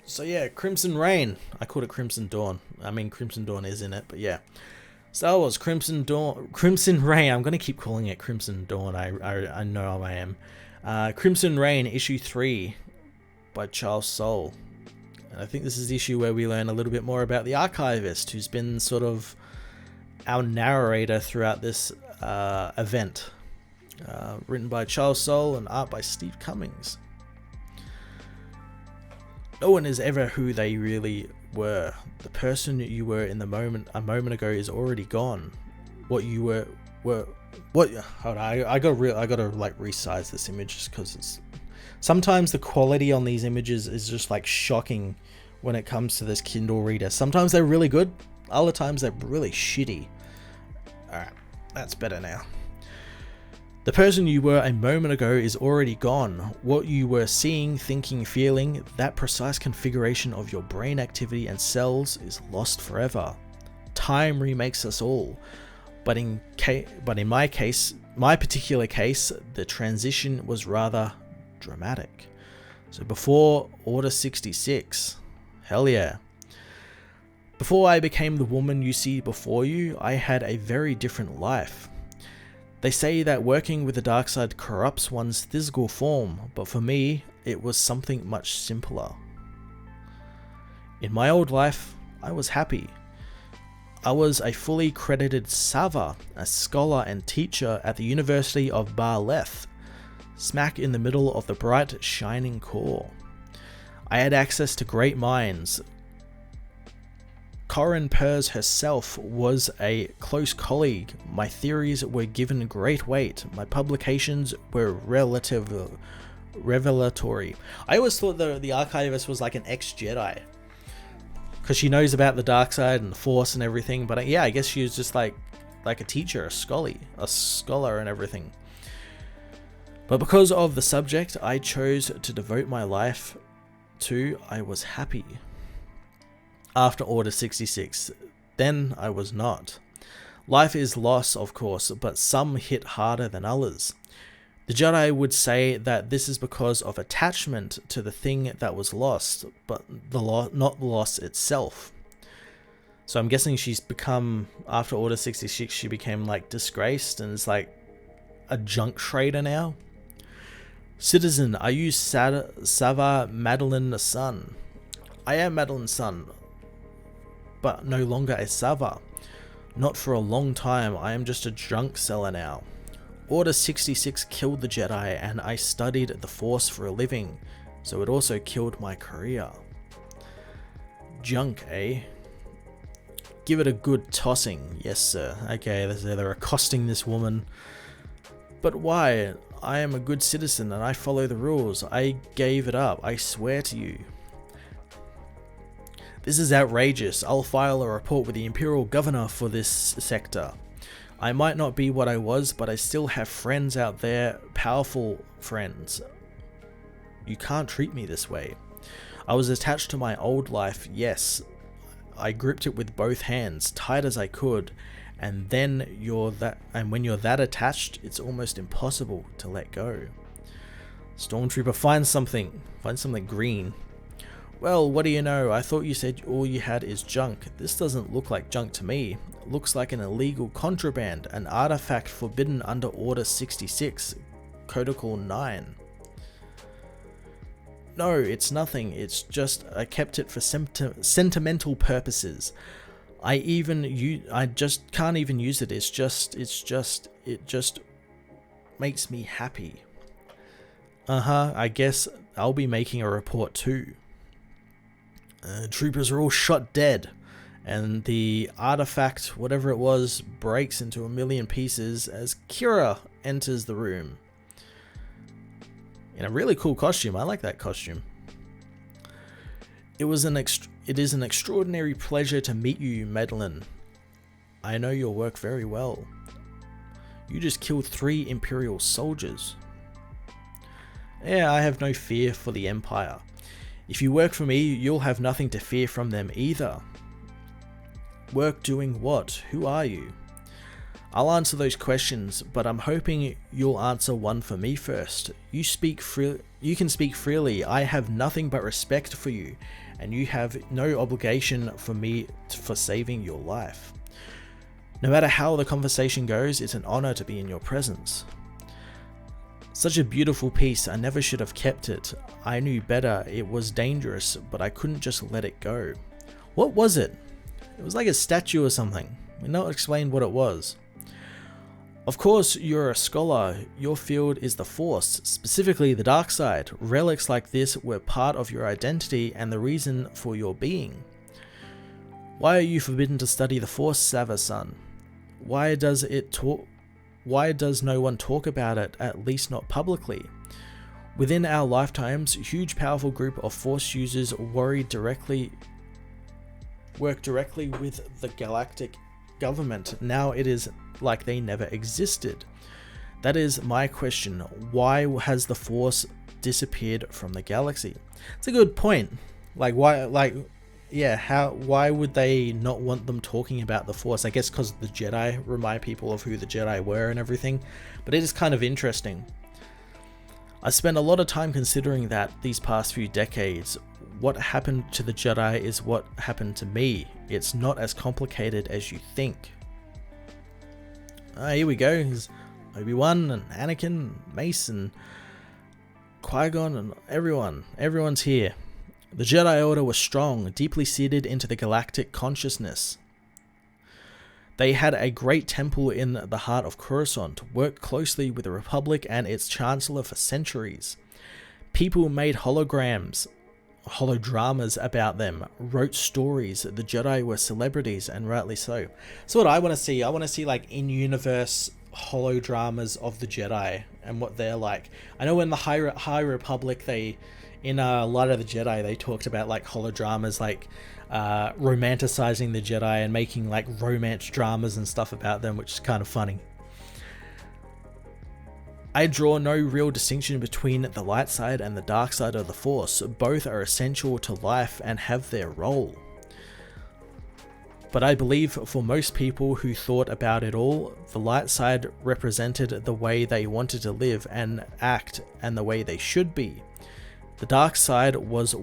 So yeah, Crimson Reign. I called it Crimson Dawn. I mean, Crimson Dawn is in it, but yeah. Star Wars Crimson Dawn, Crimson Reign. I'm gonna keep calling it Crimson Dawn. I know I am. Crimson Reign issue 3 by Charles Soule. And I think this is the issue where we learn a little bit more about the Archivist, who's been sort of our narrator throughout this event. Written by Charles Soule and art by Steve Cummings. No one is ever who they really were. The person you were in the moment a moment ago is already gone. What you were what? Hold on, I gotta like resize this image just because it's sometimes the quality on these images is just like shocking when it comes to this Kindle reader. Sometimes they're really good, other times they're really shitty. Alright, that's better now. The person you were a moment ago is already gone. What you were seeing, thinking, feeling, that precise configuration of your brain activity and cells is lost forever. Time remakes us all. But in my particular case, the transition was rather dramatic. So before Order 66, hell yeah. Before I became the woman you see before you, I had a very different life. They say that working with the dark side corrupts one's physical form, but for me, it was something much simpler. In my old life, I was happy. I was a fully credited Sava, a scholar and teacher at the University of Bar-Leth, smack in the middle of the bright, shining core. I had access to great minds. Corinne Pers herself was a close colleague. My theories were given great weight. My publications were revelatory. I always thought the Archivist was like an ex-Jedi, because she knows about the dark side and the Force and everything. But yeah, I guess she was just like a teacher, a scholar and everything. But because of the subject I chose to devote my life to, I was happy. After Order 66, then I was not. Life is loss, of course, but some hit harder than others. The Jedi would say that this is because of attachment to the thing that was lost, but not the loss itself. So I'm guessing she's become, after Order 66, she became like disgraced and is like a junk trader now. Citizen, are you Sava Madeline's son? I am Madeline's son, but no longer a Sava. Not for a long time. I am just a junk seller now. Order 66 killed the Jedi and I studied the Force for a living, so it also killed my career. Junk, eh? Give it a good tossing. Yes, sir. Okay, they're accosting this woman. But why? I am a good citizen and I follow the rules. I gave it up. I swear to you. This is outrageous. I'll file a report with the Imperial Governor for this sector. I might not be what I was, but I still have friends out there, powerful friends. You can't treat me this way. I was attached to my old life, yes. I gripped it with both hands, tight as I could, and when you're that attached, it's almost impossible to let go. Stormtrooper, find something green. Well, what do you know? I thought you said all you had is junk. This doesn't look like junk to me. It looks like an illegal contraband, an artifact forbidden under Order 66, Codicil 9. No, it's nothing. It's just I kept it for sentimental purposes. I just can't even use it. It just makes me happy. I guess I'll be making a report too. Troopers are all shot dead, and the artifact, whatever it was, breaks into a million pieces as Kira enters the room. In a really cool costume. I like that costume. It is an extraordinary pleasure to meet you, Madeline. I know your work very well. You just killed 3 Imperial soldiers. Yeah, I have no fear for the Empire. If you work for me, you'll have nothing to fear from them either. Work doing what? Who are you? I'll answer those questions, but I'm hoping you'll answer one for me first. You can speak freely. I have nothing but respect for you, and you have no obligation for me for saving your life. No matter how the conversation goes, it's an honor to be in your presence. Such a beautiful piece, I never should have kept it. I knew better, it was dangerous, but I couldn't just let it go. What was it? It was like a statue or something. We not explained what it was. Of course, you're a scholar. Your field is the Force, specifically the dark side. Relics like this were part of your identity and the reason for your being. Why are you forbidden to study the Force, Sava-san? Why does no one talk about it, at least not publicly? Within our lifetimes, a huge powerful group of Force users work directly with the galactic government. Now it is like they never existed. That is my question. Why has the Force disappeared from the galaxy? It's a good point. Why would they not want them talking about the Force? I guess because the Jedi remind people of who the Jedi were and everything, but it is kind of interesting. I spent a lot of time considering that these past few decades. What happened to the Jedi is what happened to me. It's not as complicated as you think. Here we go. There's Obi-Wan and Anakin, Mace and Qui-Gon and everyone. Everyone's here. The Jedi Order was strong, deeply seated into the galactic consciousness. They had a great temple in the heart of Coruscant, worked closely with the Republic and its Chancellor for centuries. People made holodramas about them, wrote stories. The Jedi were celebrities, and rightly so. That's what I want to see. I want to see like in-universe holodramas of the Jedi and what they're like. I know in the High Republic, in Light of the Jedi, they talked about like holodramas, like romanticizing the Jedi and making like romance dramas and stuff about them, which is kind of funny. I draw no real distinction between the light side and the dark side of the Force. Both are essential to life and have their role. But I believe for most people who thought about it all, the light side represented the way they wanted to live and act and the way they should be. The dark side was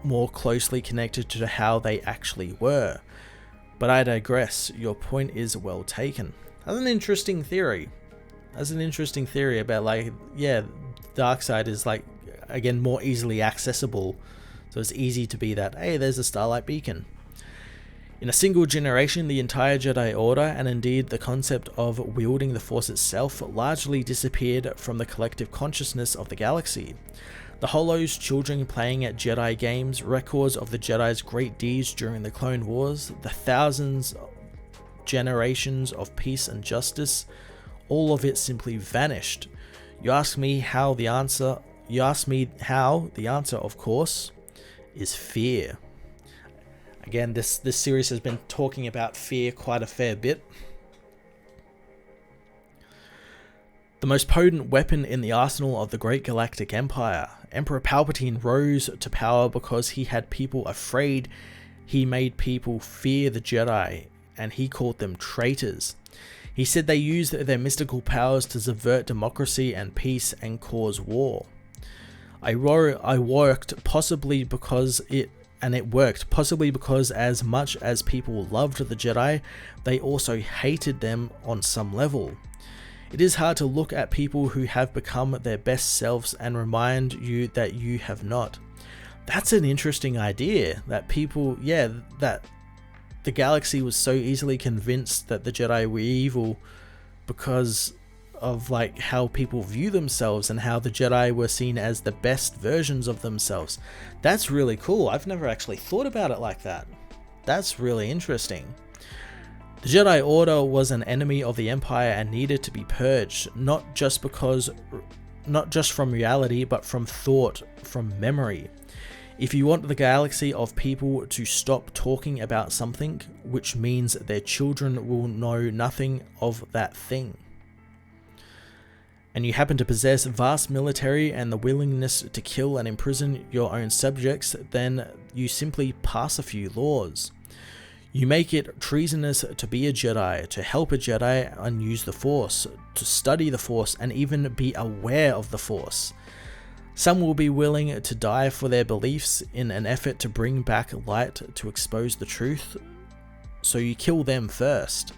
more closely connected to how they actually were. But I digress. Your point is well taken. That's an interesting theory. That's an interesting theory about like, yeah, dark side is like, again, more easily accessible. So it's easy to be that, hey, there's a starlight beacon. In a single generation, the entire Jedi Order, and indeed the concept of wielding the Force itself, largely disappeared from the collective consciousness of the galaxy. The Hollows, children playing at Jedi games, records of the Jedi's great deeds during the Clone Wars, the thousands generations of peace and justice, all of it simply vanished. You ask me how, the answer, of course, is fear. Again, this series has been talking about fear quite a fair bit. The most potent weapon in the arsenal of the Great Galactic Empire. Emperor Palpatine rose to power because he had people afraid. He made people fear the Jedi, and he called them traitors. He said they used their mystical powers to subvert democracy and peace and cause war. I worked, possibly because it worked, possibly because as much as people loved the Jedi, they also hated them on some level. It is hard to look at people who have become their best selves and remind you that you have not. That's an interesting idea, that people, that the galaxy was so easily convinced that the Jedi were evil because of like how people view themselves and how the Jedi were seen as the best versions of themselves. That's really cool. I've never actually thought about it like that. That's really interesting. The Jedi Order was an enemy of the Empire and needed to be purged, not just from reality, but from thought, from memory. If you want the galaxy of people to stop talking about something, which means their children will know nothing of that thing, and you happen to possess vast military and the willingness to kill and imprison your own subjects, then you simply pass a few laws. You make it treasonous to be a Jedi, to help a Jedi and use the Force, to study the Force and even be aware of the Force. Some will be willing to die for their beliefs in an effort to bring back light to expose the truth, so you kill them first.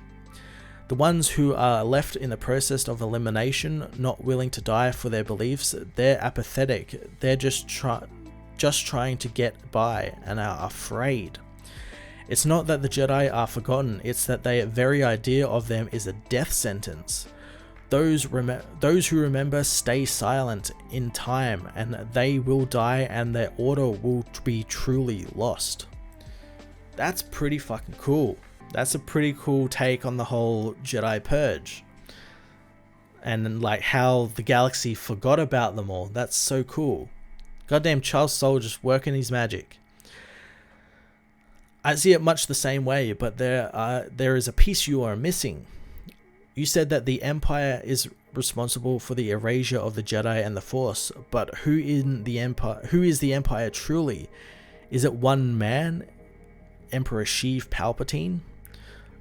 The ones who are left in the process of elimination, not willing to die for their beliefs, they're apathetic, they're just trying to get by and are afraid. It's not that the Jedi are forgotten, it's that the very idea of them is a death sentence. Those who remember stay silent in time, and they will die and their order will be truly lost. That's pretty fucking cool. That's a pretty cool take on the whole Jedi purge. And like how the galaxy forgot about them all. That's so cool. Goddamn Charles Soule just working his magic. I see it much the same way, but there is a piece you are missing. You said that the Empire is responsible for the erasure of the Jedi and the Force, but who is the Empire truly? Is it one man, Emperor Sheev Palpatine?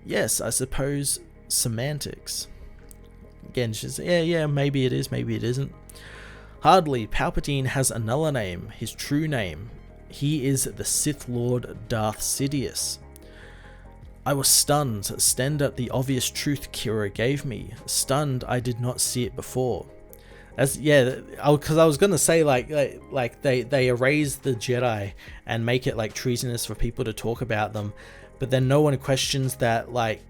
Yes, I suppose semantics. Again, she's yeah, maybe it is, maybe it isn't. Hardly. Palpatine has another name, his true name. He is the Sith Lord Darth Sidious. I was stunned at the obvious truth Kira gave me. Stunned I did not see it before. Because I was gonna say like they erase the Jedi and make it like treasonous for people to talk about them, but then no one questions that like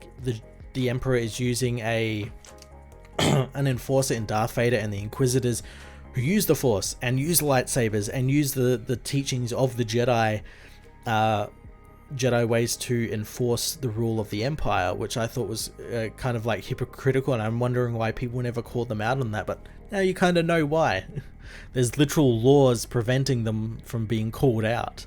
the Emperor is using an enforcer in Darth Vader and the Inquisitors, who use the Force and use lightsabers and use the teachings of the Jedi ways to enforce the rule of the Empire, which I thought was kind of like hypocritical, and I'm wondering why people never called them out on that, but now you kind of know why. There's literal laws preventing them from being called out.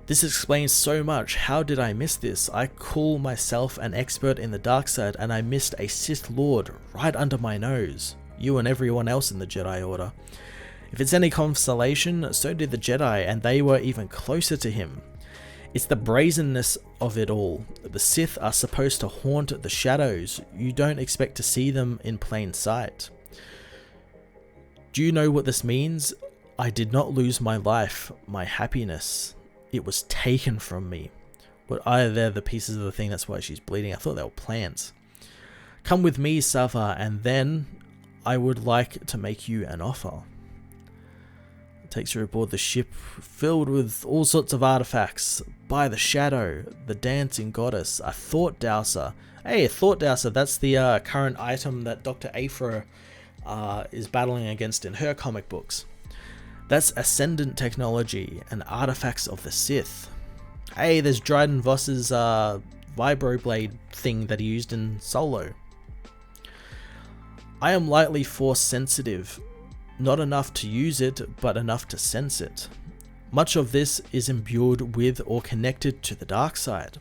This explains so much. How did I miss this? I call myself an expert in the dark side, and I missed a Sith Lord right under my nose. You and everyone else in the Jedi Order. If it's any consolation, so did the Jedi, and they were even closer to him. It's the brazenness of it all. The Sith are supposed to haunt the shadows. You don't expect to see them in plain sight. Do you know what this means? I did not lose my life, my happiness. It was taken from me. But they're the pieces of the thing, that's why she's bleeding. I thought they were plants. Come with me, Sava, and then I would like to make you an offer. Takes her aboard the ship filled with all sorts of artifacts. By the Shadow, the Dancing Goddess, a Thought Dowser. Hey, a Thought Dowser, that's the current item that Dr. Aphra is battling against in her comic books. That's Ascendant technology and artifacts of the Sith. Hey, there's Dryden Voss's vibroblade thing that he used in Solo. I am lightly force sensitive. Not enough to use it, but enough to sense it. Much of this is imbued with or connected to the dark side.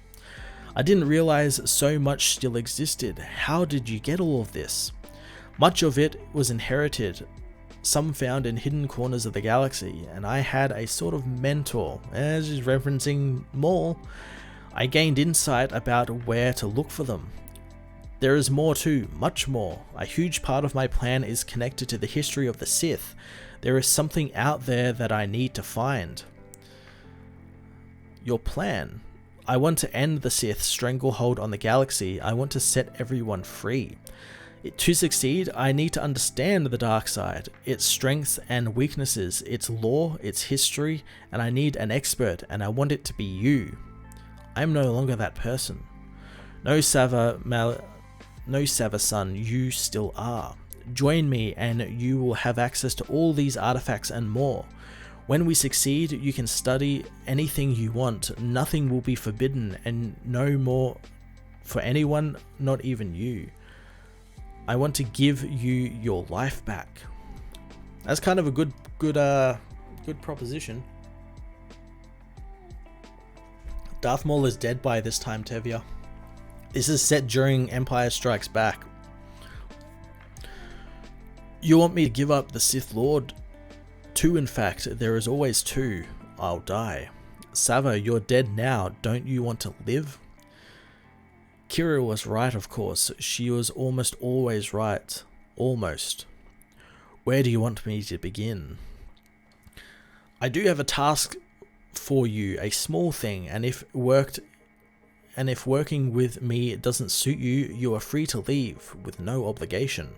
I didn't realize so much still existed. How did you get all of this? Much of it was inherited, some found in hidden corners of the galaxy, and I had a sort of mentor, as is referencing Maul. I gained insight about where to look for them. There is more too, much more. A huge part of my plan is connected to the history of the Sith. There is something out there that I need to find. Your plan? I want to end the Sith's stranglehold on the galaxy. I want to set everyone free. To succeed, I need to understand the dark side, its strengths and weaknesses, its lore, its history, and I need an expert, and I want it to be you. I am no longer that person. No Sava son, you still are. Join me and you will have access to all these artifacts and more. When we succeed, you can study anything you want. Nothing will be forbidden, and no more for anyone, not even you. I want to give you your life back. That's kind of a good proposition. Darth Maul is dead by this time, Tevya. This is set during Empire Strikes Back. You want me to give up the Sith Lord? Two, in fact. There is always two. I'll die. Sava, you're dead now. Don't you want to live? Kira was right, of course. She was almost always right. Almost. Where do you want me to begin? I do have a task for you, a small thing, and if working with me doesn't suit you, you are free to leave with no obligation.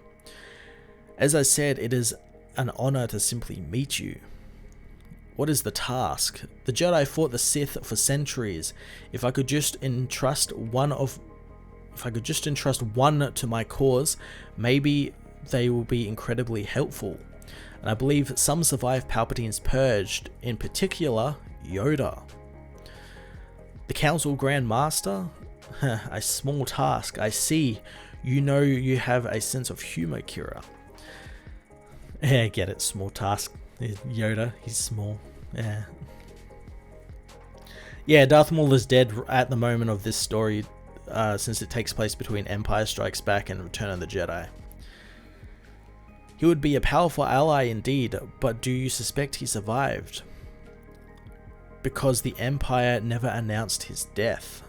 As I said, it is an honor to simply meet you. What is the task? The Jedi fought the Sith for centuries. If I could just entrust one to my cause, maybe they will be incredibly helpful. And I believe some survived Palpatine's purge, in particular, Yoda. The Council Grand Master? A small task. I see. You know you have a sense of humor, Kira. Yeah, get it. Small task. Yoda, he's small. Yeah. Yeah, Darth Maul is dead at the moment of this story, since it takes place between Empire Strikes Back and Return of the Jedi. He would be a powerful ally indeed, but do you suspect he survived? Because the Empire never announced his death.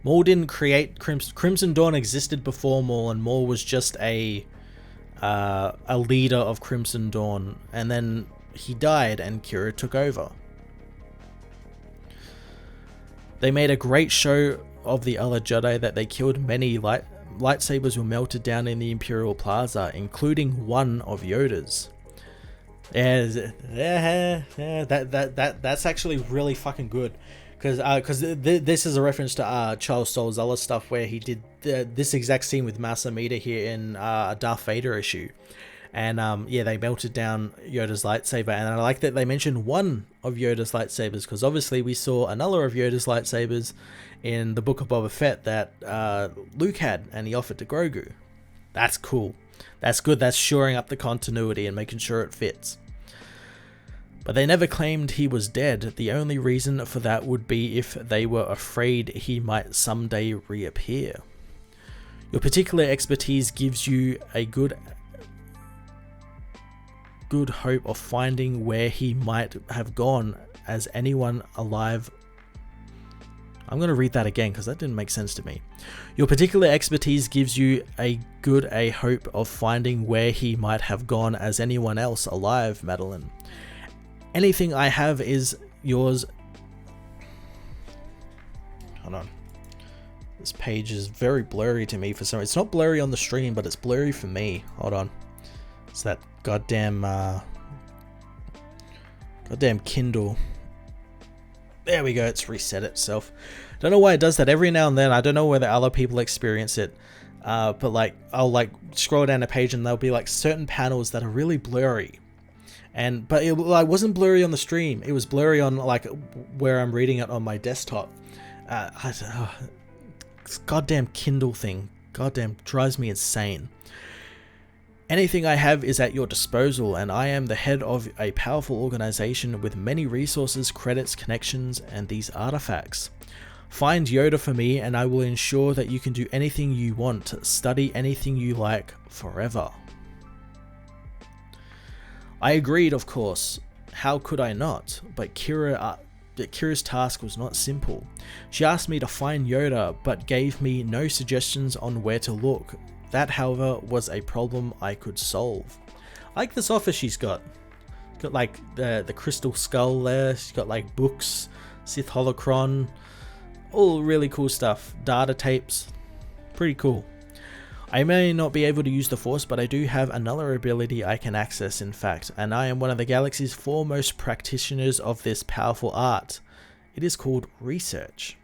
Maul didn't create Crimson Dawn existed before Maul, and Maul was just a leader of Crimson Dawn, and then he died and Kira took over. They made a great show of the other Jedi that they killed many. Lightsabers were melted down in the Imperial Plaza, including one of Yoda's. That's actually really fucking good, because this is a reference to Charles Soule's other stuff where he did this exact scene with Mas Amedda here in a Darth Vader issue, and yeah, they melted down Yoda's lightsaber, and I like that they mentioned one of Yoda's lightsabers, because obviously we saw another of Yoda's lightsabers in the Book of Boba Fett that Luke had, and he offered to Grogu. That's cool. That's good. That's shoring up the continuity and making sure it fits. But they never claimed he was dead. The only reason for that would be if they were afraid he might someday reappear. Your particular expertise gives you a good hope of finding where he might have gone, as anyone alive. I'm going to read that again because that didn't make sense to me. Your particular expertise gives you a hope of finding where he might have gone, as anyone else alive, Madeline. Anything I have is yours. Hold on. This page is very blurry to me for some reason. It's not blurry on the stream, but it's blurry for me. Hold on. It's that goddamn Kindle. There we go, it's reset itself. Don't know why it does that every now and then. I don't know whether other people experience it, but like I'll like scroll down a page and there'll be like certain panels that are really blurry, but it like wasn't blurry on the stream. It was blurry on like where I'm reading it on my desktop. This goddamn Kindle thing, goddamn drives me insane. Anything I have is at your disposal, and I am the head of a powerful organization with many resources, credits, connections, and these artifacts. Find Yoda for me, and I will ensure that you can do anything you want, study anything you like, forever. I agreed, of course. How could I not? But Kira's task was not simple. She asked me to find Yoda, but gave me no suggestions on where to look. That, however, was a problem I could solve. I like this office she's got. Got like the crystal skull there. She's got like books, Sith holocron, all really cool stuff. Data tapes, pretty cool. I may not be able to use the Force, but I do have another ability I can access, in fact, and I am one of the galaxy's foremost practitioners of this powerful art. It is called research.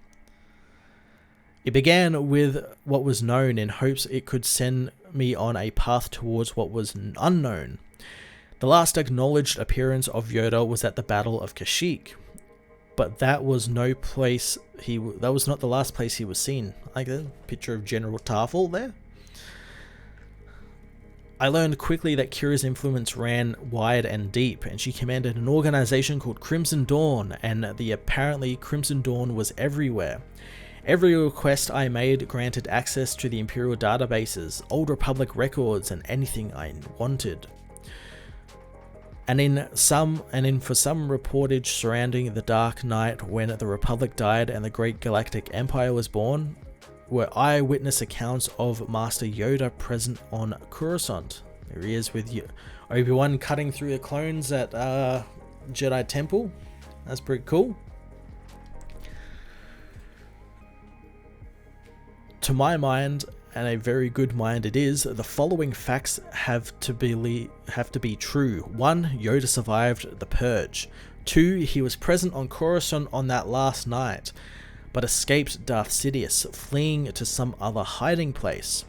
It began with what was known in hopes it could send me on a path towards what was unknown. The last acknowledged appearance of Yoda was at the Battle of Kashyyyk, but that was not the last place he was seen. Like a picture of General Tarful there. I learned quickly that Kira's influence ran wide and deep, and she commanded an organization called Crimson Dawn, and apparently Crimson Dawn was everywhere. Every request I made granted access to the Imperial databases, Old Republic records, and anything I wanted. And in for some reportage surrounding the Dark Knight when the Republic died and the Great Galactic Empire was born, were eyewitness accounts of Master Yoda present on Coruscant. There he is with Obi-Wan cutting through the clones at Jedi Temple. That's pretty cool. To my mind, and a very good mind it is, the following facts have to be true. 1. Yoda survived the Purge. 2. He was present on Coruscant on that last night, but escaped Darth Sidious, fleeing to some other hiding place.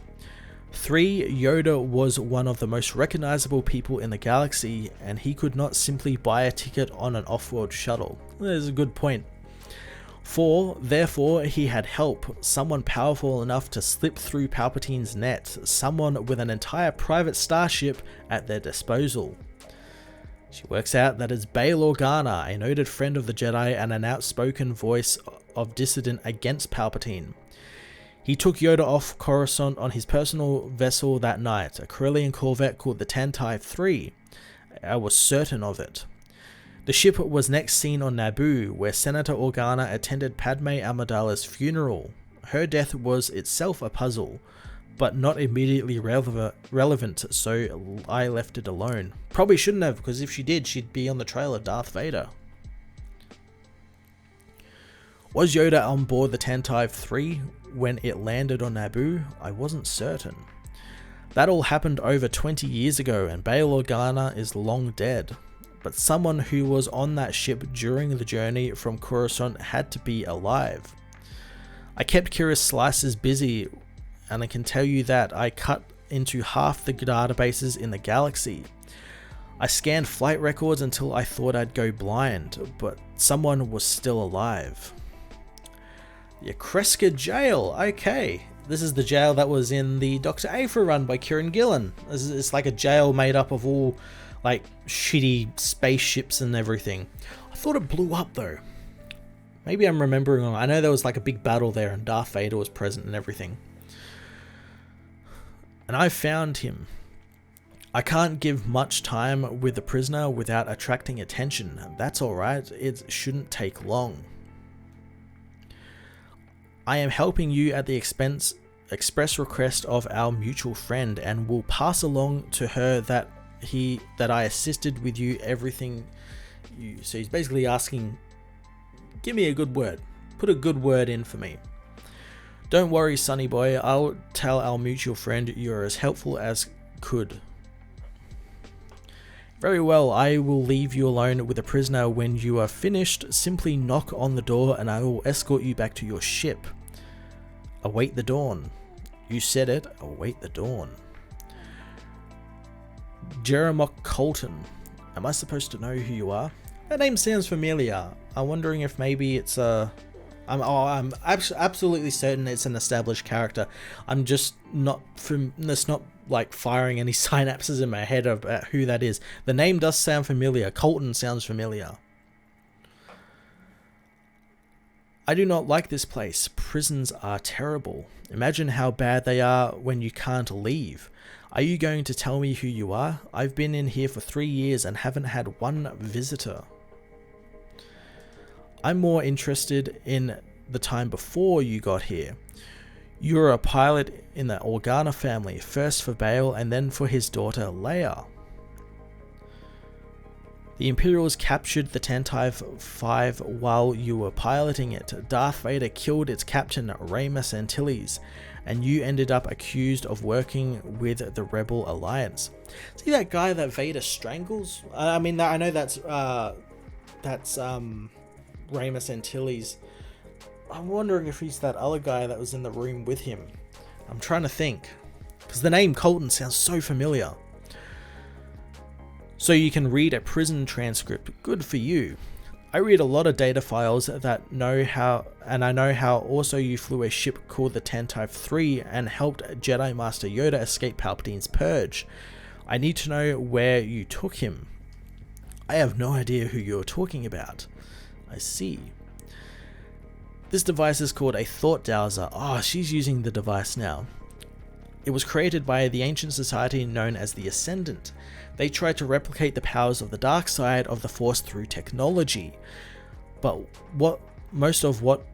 3. Yoda was one of the most recognizable people in the galaxy, and he could not simply buy a ticket on an off-world shuttle. There's a good point. 4. Therefore, he had help, someone powerful enough to slip through Palpatine's net, someone with an entire private starship at their disposal. She works out that it's Bail Organa, a noted friend of the Jedi and an outspoken voice of dissident against Palpatine. He took Yoda off Coruscant on his personal vessel that night, a Corellian corvette called the Tantive 3. I was certain of it. The ship was next seen on Naboo, where Senator Organa attended Padme Amidala's funeral. Her death was itself a puzzle, but not immediately relevant, so I left it alone. Probably shouldn't have, because if she did, she'd be on the trail of Darth Vader. Was Yoda on board the Tantive 3 when it landed on Naboo? I wasn't certain. That all happened over 20 years ago, and Bail Organa is long dead. But someone who was on that ship during the journey from Coruscant had to be alive. I kept Curious Slices busy, and I can tell you that I cut into half the databases in the galaxy. I scanned flight records until I thought I'd go blind, but someone was still alive. The Kreska Jail, okay. This is the jail that was in the Dr. Aphra run by Kieran Gillen. It's like a jail made up of all like shitty spaceships and everything. I thought it blew up though. Maybe I'm remembering wrong. I know there was like a big battle there and Darth Vader was present and everything. And I found him. I can't give much time with the prisoner without attracting attention. That's alright, it shouldn't take long. I am helping you at the express request of our mutual friend, and will pass along to her that I assisted with you everything you. So he's basically asking, give me a good word. Put a good word in for me. Don't worry, sonny boy. I'll tell our mutual friend you're as helpful as could. Very well, I will leave you alone with the prisoner. When you are finished, simply knock on the door and I will escort you back to your ship. Await the dawn. You said it, await the dawn. Jeremok Colton. Am I supposed to know who you are? That name sounds familiar. I'm wondering if maybe it's a... I'm absolutely certain it's an established character. I'm just not... It's not like firing any synapses in my head about who that is. The name does sound familiar. Colton sounds familiar. I do not like this place. Prisons are terrible. Imagine how bad they are when you can't leave. Are you going to tell me who you are? I've been in here for 3 years and haven't had one visitor. I'm more interested in the time before you got here. You were a pilot in the Organa family, first for Bail and then for his daughter Leia. The Imperials captured the Tantive 5 while you were piloting it. Darth Vader killed its captain, Ramus Antilles, and you ended up accused of working with the Rebel Alliance. See that guy that Vader strangles? I mean, I know that's Ramus Antilles. I'm wondering if he's that other guy that was in the room with him. I'm trying to think, because the name Colton sounds so familiar. So you can read a prison transcript. Good for you. I read a lot of data files that know how, and I know how also you flew a ship called the Tantive 3 and helped Jedi Master Yoda escape Palpatine's purge. I need to know where you took him. I have no idea who you're talking about. I see. This device is called a thought dowser. Oh, she's using the device now. It was created by the ancient society known as the Ascendant. They tried to replicate the powers of the dark side of the Force through technology. But most of what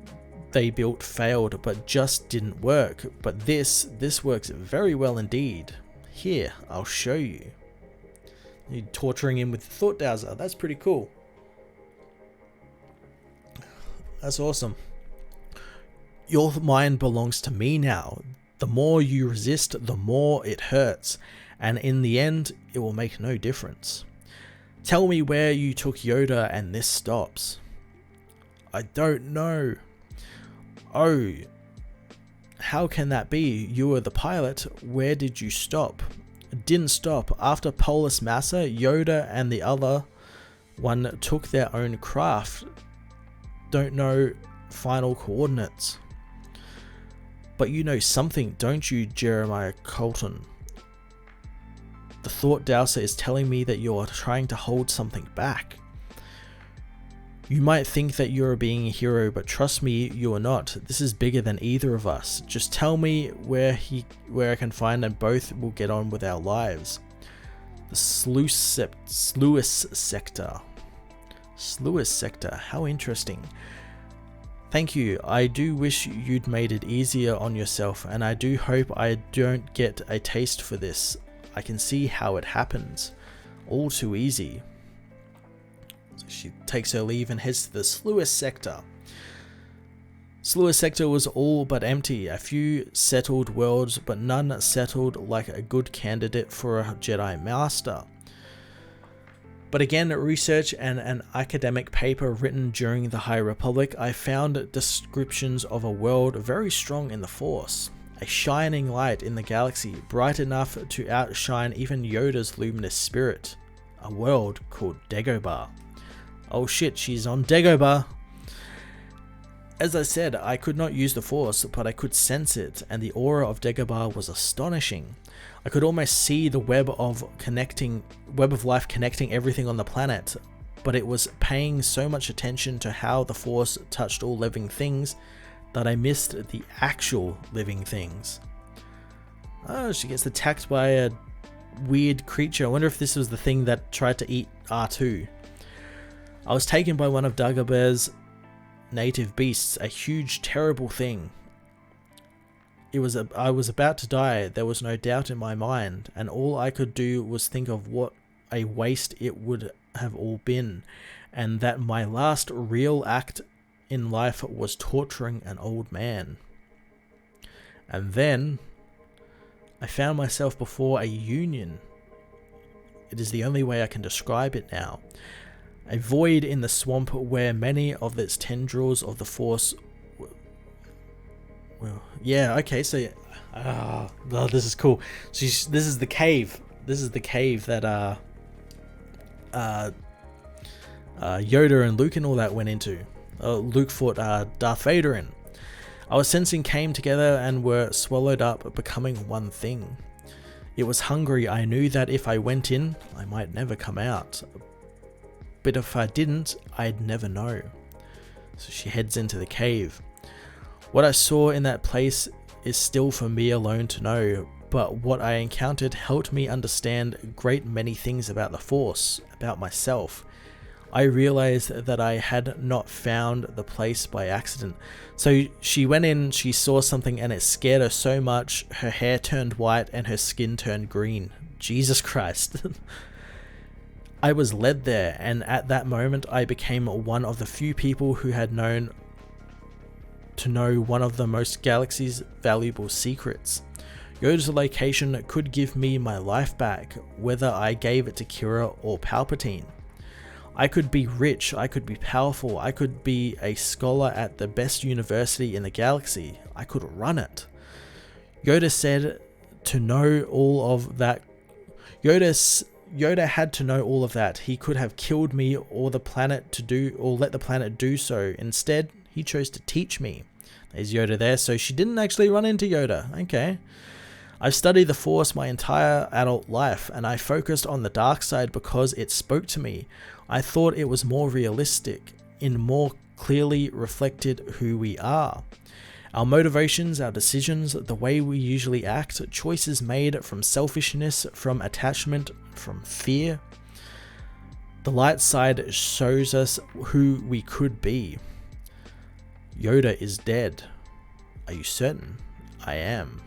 they built failed, but just didn't work. But this works very well indeed. Here, I'll show you. You're torturing him with the thought dowser. That's pretty cool. That's awesome. Your mind belongs to me now. The more you resist, the more it hurts. And in the end, it will make no difference. Tell me where you took Yoda and this stops. I don't know. Oh, how can that be? You were the pilot. Where did you stop? It didn't stop. After Polis Massa, Yoda and the other one took their own craft. Don't know final coordinates. But you know something, don't you, Jeremiah Colton? The thought dowser is telling me that you're trying to hold something back. You might think that you're being a hero, but trust me, you are not. This is bigger than either of us. Just tell me where I can find, and both will get on with our lives. The Sluice Sector. Sluice Sector, how interesting. Thank you. I do wish you'd made it easier on yourself, and I do hope I don't get a taste for this. I can see how it happens. All too easy. So she takes her leave and heads to the Sluice Sector. Sluice Sector was all but empty. A few settled worlds, but none settled like a good candidate for a Jedi Master. But again, research and an academic paper written during the High Republic, I found descriptions of a world very strong in the Force. A shining light in the galaxy, bright enough to outshine even Yoda's luminous spirit. A world called DAGOBAH. Oh shit, she's on DAGOBAH! As I said, I could not use the Force, but I could sense it, and the aura of DAGOBAH was astonishing. I could almost see the web of life connecting everything on the planet, but it was paying so much attention to how the Force touched all living things that I missed the actual living things. Oh, she gets attacked by a weird creature. I wonder if this was the thing that tried to eat R2. I was taken by one of Dagobah's native beasts, a huge, terrible thing. I was about to die, there was no doubt in my mind, and all I could do was think of what a waste it would have all been, and that my last real act in life was torturing an old man. And then I found myself before a union. It is the only way I can describe it now. A void in the swamp where many of its tendrils of the Force. Well, yeah, okay, so oh, this is cool. So this is the cave. This is the cave that Yoda and Luke and all that went into. Luke fought Darth Vader in. I was sensing came together and were swallowed up, becoming one thing. It was hungry. I knew that if I went in, I might never come out. But if I didn't, I'd never know. So she heads into the cave. What I saw in that place is still for me alone to know, but what I encountered helped me understand a great many things about the Force, about myself. I realized that I had not found the place by accident. So she went in, she saw something, and it scared her so much, her hair turned white and her skin turned green. Jesus Christ. I was led there, and at that moment I became one of the few people who had known to know one of the most galaxy's valuable secrets. Yoda's location could give me my life back, whether I gave it to Kira or Palpatine. I could be rich, I could be powerful, I could be a scholar at the best university in the galaxy. I could run it. Yoda said to know all of that. Yoda had to know all of that. He could have killed me or let the planet do so. Instead, he chose to teach me. There's Yoda there, so she didn't actually run into Yoda. Okay. I've studied the Force my entire adult life, and I focused on the dark side because it spoke to me. I thought it was more realistic, it more clearly reflected who we are. Our motivations, our decisions, the way we usually act, choices made from selfishness, from attachment, from fear. The light side shows us who we could be. Yoda is dead. Are you certain? I am.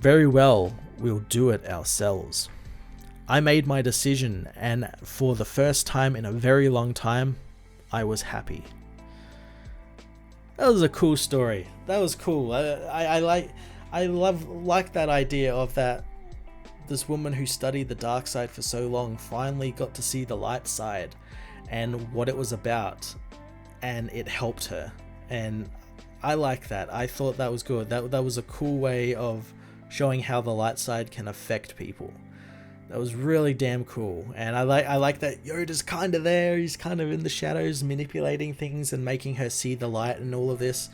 Very well, we'll do it ourselves. I made my decision, and for the first time in a very long time, I was happy. That was a cool story. That was cool. I like that idea of that this woman who studied the dark side for so long finally got to see the light side and what it was about, and it helped her. And I like that. I thought that was good. That was a cool way of showing how the light side can affect people. That was really damn cool. And I like that Yoda's kind of there. He's kind of in the shadows manipulating things and making her see the light and all of this.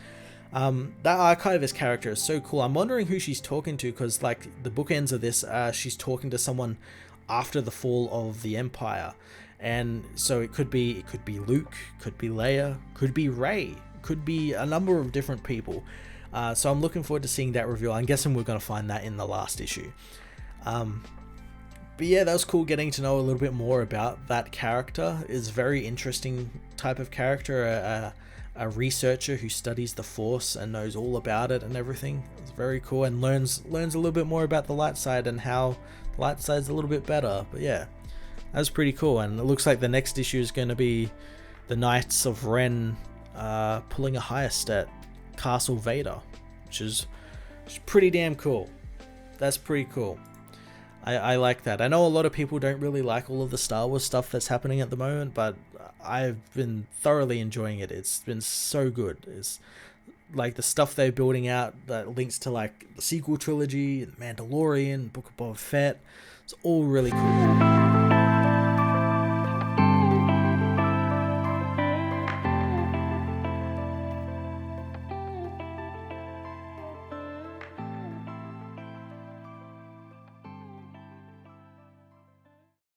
That Archivist character is so cool. I'm wondering who she's talking to, because like the bookends of this, she's talking to someone after the fall of the Empire. And so it could be Luke, could be Leia, could be Rey, could be a number of different people. So I'm looking forward to seeing that reveal. I'm guessing we're going to find that in the last issue. But yeah, that was cool getting to know a little bit more about that character. It's a very interesting type of character, a researcher who studies the Force and knows all about it and everything. It's very cool, and learns a little bit more about the light side and how the light side's a little bit better. But yeah, that's pretty cool. And it looks like the next issue is going to be the Knights of Ren pulling a heist at Castle Vader, which is pretty damn cool. That's pretty cool. I like that. I know a lot of people don't really like all of the Star Wars stuff that's happening at the moment, but I've been thoroughly enjoying it. It's been so good. It's like the stuff they're building out that links to like the sequel trilogy, Mandalorian, Book of Boba Fett. It's all really cool.